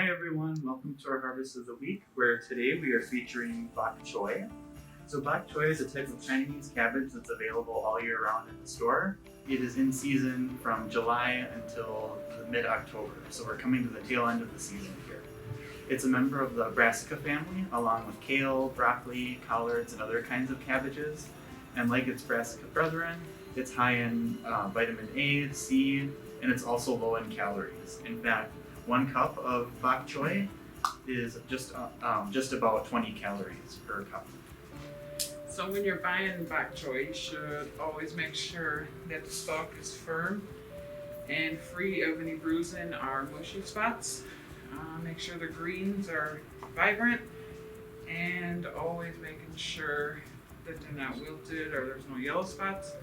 Hi everyone, welcome to our Harvest of the Week, where today we are featuring Bok Choy. So Bok Choy is a type of Chinese cabbage that's available all year round in the store. It is in season from July until mid-October, so we're coming to the tail end of the season here. It's a member of the brassica family, along with kale, broccoli, collards, and other kinds of cabbages. And like its brassica brethren, it's high in vitamin A, C, and it's also low in calories. In fact, 1 cup of bok choy is just about 20 calories per cup. So when you're buying bok choy, you should always make sure that the stalk is firm and free of any bruising or mushy spots. Make sure the greens are vibrant and always making sure that they're not wilted or there's no yellow spots.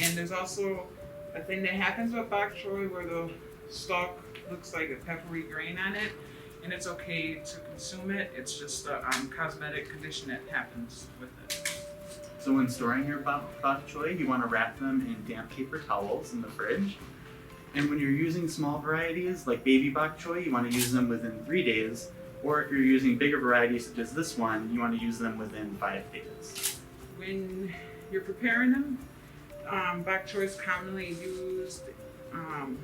And there's also a thing that happens with bok choy where the stalk looks like a peppery grain on it, and it's okay to consume it. It's just a cosmetic condition that happens with it. So when storing your bok choy, you want to wrap them in damp paper towels in the fridge. And when you're using small varieties like baby bok choy, you want to use them within 3 days. Or if you're using bigger varieties such as this one, you want to use them within 5 days. When you're preparing them, bok choy is commonly used in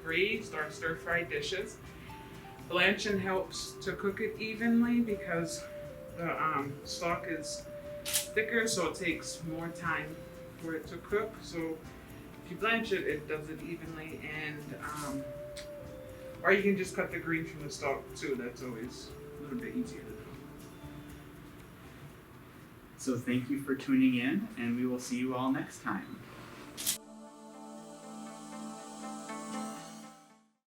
braised or stir-fried dishes. Blanching helps to cook it evenly because the stalk is thicker, so it takes more time for it to cook. So if you blanch it, it does it evenly, and or you can just cut the green from the stalk too. That's always a little bit easier to do. So thank you for tuning in, and we will see you all next time.